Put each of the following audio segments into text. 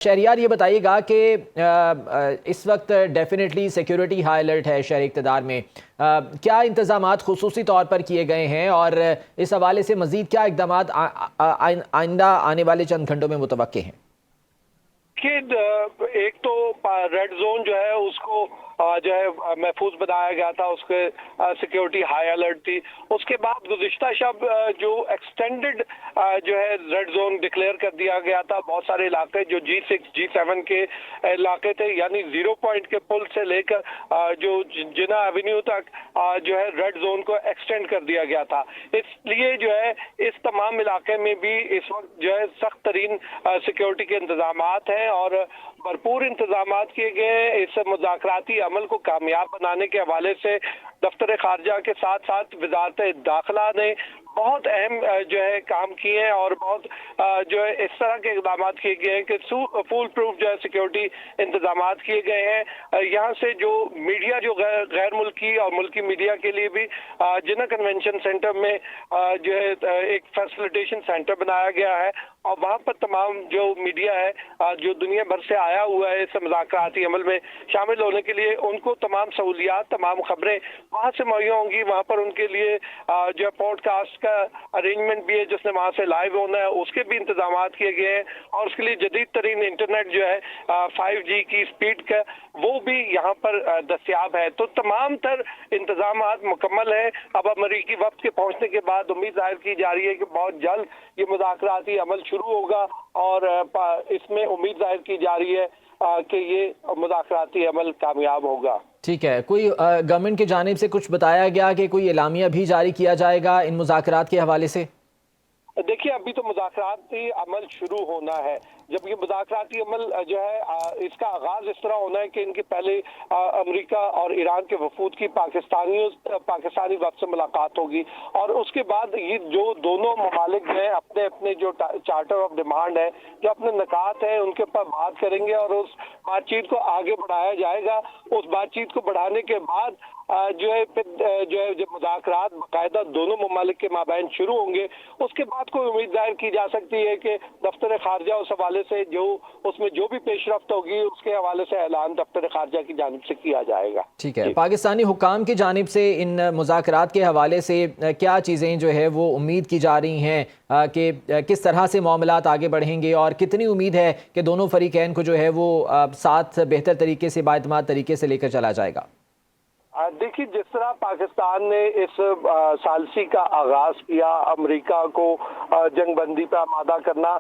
شہریار یہ بتائیے گا کہ اس وقت ڈیفینیٹلی سیکیورٹی ہائی الرٹ ہے شہر اقتدار میں، کیا انتظامات خصوصی طور پر کیے گئے ہیں اور اس حوالے سے مزید کیا اقدامات آئندہ آنے والے چند گھنٹوں میں متوقع ہیں؟ کہ ایک تو ریڈ زون جو ہے اس کو جو ہے محفوظ بنایا گیا تھا، اس کے سیکیورٹی ہائی الرٹ تھی۔ اس کے بعد گزشتہ شب جو ایکسٹینڈڈ جو ہے ریڈ زون ڈکلیئر کر دیا گیا تھا۔ بہت سارے علاقے جو G6 G7 کے علاقے تھے، یعنی 0 پوائنٹ کے پل سے لے کر جو جناح ایونیو تک جو ہے ریڈ زون کو ایکسٹینڈ کر دیا گیا تھا۔ اس لیے جو ہے اس تمام علاقے میں بھی اس وقت جو ہے سخت ترین سیکیورٹی کے انتظامات ہیں اور بھرپور انتظامات کیے گئے ہیں۔ اس مذاکراتی عمل کو کامیاب بنانے کے حوالے سے دفتر خارجہ کے ساتھ ساتھ وزارت داخلہ نے بہت اہم جو ہے کام کیے ہیں اور بہت جو ہے اس طرح کے اقدامات کیے گئے ہیں کہ فول پروف جو ہے سیکیورٹی انتظامات کیے گئے ہیں۔ یہاں سے جو میڈیا جو غیر ملکی اور ملکی میڈیا کے لیے بھی جناح کنونشن سینٹر میں جو ہے ایک فیسیلیٹیشن سینٹر بنایا گیا ہے اور وہاں پر تمام جو میڈیا ہے جو دنیا بھر سے آیا ہوا ہے اس مذاکراتی عمل میں شامل ہونے کے لیے، ان کو تمام سہولیات، تمام خبریں وہاں سے مہیا ہوں گی۔ وہاں پر ان کے لیے جو ہے پوڈ کاسٹ کا ارینجمنٹ بھی ہے جس نے وہاں سے لائیو ہونا ہے، اس کے بھی انتظامات کیے گئے ہیں اور اس کے لیے جدید ترین انٹرنیٹ جو ہے 5G کی سپیڈ کا وہ بھی یہاں پر دستیاب ہے۔ تو تمام تر انتظامات مکمل ہیں۔ اب امریکی وفد کے پہنچنے کے بعد امید ظاہر کی جا رہی ہے کہ بہت جلد یہ مذاکراتی عمل شروع ہوگا اور اس میں امید ظاہر کی جا رہی ہے کہ یہ مذاکراتی عمل کامیاب ہوگا۔ ٹھیک ہے، کوئی گورنمنٹ کی جانب سے کچھ بتایا گیا کہ کوئی اعلامیہ بھی جاری کیا جائے گا ان مذاکرات کے حوالے سے؟ دیکھیے، ابھی تو مذاکراتی عمل شروع ہونا ہے۔ جب یہ مذاکراتی عمل جو ہے اس کا آغاز اس طرح ہونا ہے کہ ان کے پہلے امریکہ اور ایران کے وفود کی پاکستانی وفد سے ملاقات ہوگی اور اس کے بعد یہ جو دونوں ممالک ہیں اپنے اپنے جو چارٹر آف ڈیمانڈ ہے، جو اپنے نکات ہیں، ان کے اوپر بات کریں گے اور اس بات چیت کو آگے بڑھایا جائے گا۔ اس بات چیت کو بڑھانے کے بعد جو ہے جب مذاکرات باقاعدہ دونوں ممالک کے مابین شروع ہوں گے، اس کے بعد کوئی امید ظاہر کی جا سکتی ہے کہ دفتر خارجہ اس حوالے سے اس میں جو بھی پیش رفت ہوگی اس کے حوالے سے اعلان دفتر خارجہ کی جانب سے کیا جائے گا۔ ٹھیک ہے، پاکستانی حکام کی جانب سے ان مذاکرات کے حوالے سے کیا چیزیں جو ہے وہ امید کی جا رہی ہیں کہ کس طرح سے معاملات آگے بڑھیں گے اور کتنی امید ہے کہ دونوں فریقین کو جو ہے وہ ساتھ بہتر طریقے سے بااعتماد طریقے سے لے کر چلا جائے گا؟ دیکھیے، جس طرح پاکستان نے اس ثالثی کا آغاز کیا، امریکہ کو جنگ بندی پہ آمادہ کرنا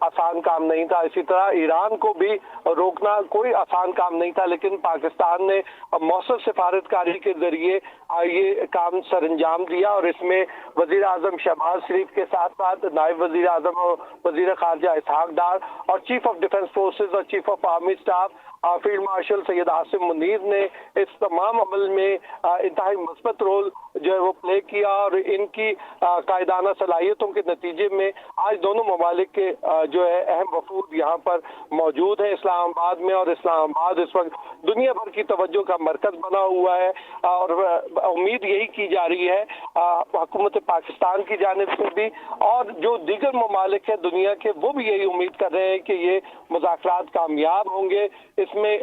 آسان کام نہیں تھا، اسی طرح ایران کو بھی روکنا کوئی آسان کام نہیں تھا، لیکن پاکستان نے مؤثر سفارتکاری کے ذریعے یہ کام سر انجام دیا اور اس میں وزیر اعظم شہباز شریف کے ساتھ ساتھ نائب وزیر اعظم اور وزیر خارجہ اسحاق ڈار اور چیف آف ڈیفنس فورسز اور chief of army staff field marshal Syed Asim Munir نے اس تمام عمل میں انتہائی مثبت رول جو ہے وہ پلے کیا اور ان کی قائدانہ صلاحیتوں کے نتیجے میں آج دونوں ممالک کے جو ہے اہم وفود یہاں پر موجود ہیں اسلام آباد میں، اور اسلام آباد اس وقت دنیا بھر کی توجہ کا مرکز بنا ہوا ہے اور امید یہی کی جا رہی ہے حکومت پاکستان کی جانب سے بھی اور جو دیگر ممالک ہیں دنیا کے، وہ بھی یہی امید کر رہے ہیں کہ یہ مذاکرات کامیاب ہوں گے۔ اس میں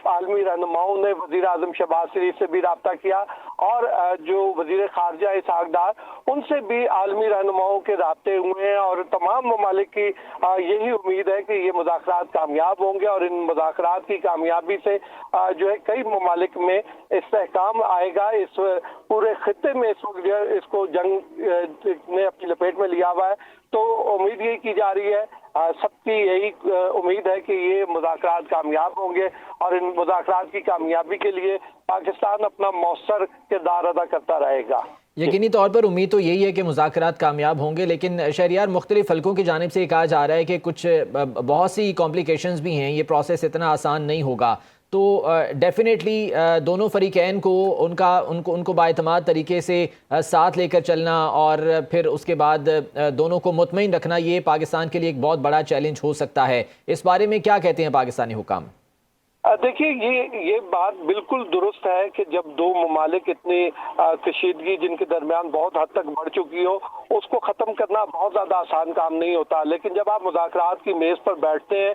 عالمی رہنماؤں نے وزیر اعظم شہباز شریف سے بھی رابطہ کیا اور جو وزیر خارجہ اسحاق ڈار، ان سے بھی عالمی رہنماؤں کے رابطے ہوئے ہیں اور تمام ممالک کی یہی امید ہے کہ یہ مذاکرات کامیاب ہوں گے اور ان مذاکرات کی کامیابی سے جو ہے کئی ممالک میں استحکام آئے گا۔ اس پورے خطے میں اس وقت جو ہے اس کو جنگ نے اپنی لپیٹ میں لیا ہوا ہے، تو امید یہی کی جا رہی ہے، سب کی یہی امید ہے کہ یہ مذاکرات کامیاب ہوں گے اور ان مذاکرات کی کامیابی کے لیے پاکستان اپنا مؤثر کردار ادا کرتا رہے گا۔ یقینی طور پر امید تو یہی ہے کہ مذاکرات کامیاب ہوں گے، لیکن شہریار مختلف حلقوں کی جانب سے یہ کہا جا رہا ہے کہ کچھ بہت سی کمپلیکیشنز بھی ہیں، یہ پروسیس اتنا آسان نہیں ہوگا، تو ڈیفینیٹلی دونوں فریقین کو ان کو بااعتماد طریقے سے ساتھ لے کر چلنا اور پھر اس کے بعد دونوں کو مطمئن رکھنا، یہ پاکستان کے لیے ایک بہت بڑا چیلنج ہو سکتا ہے۔ اس بارے میں کیا کہتے ہیں پاکستانی حکام؟ دیکھیے، یہ بات بالکل درست ہے کہ جب دو ممالک اتنی کشیدگی جن کے درمیان بہت حد تک بڑھ چکی ہو، اس کو ختم کرنا بہت زیادہ آسان کام نہیں ہوتا، لیکن جب آپ مذاکرات کی میز پر بیٹھتے ہیں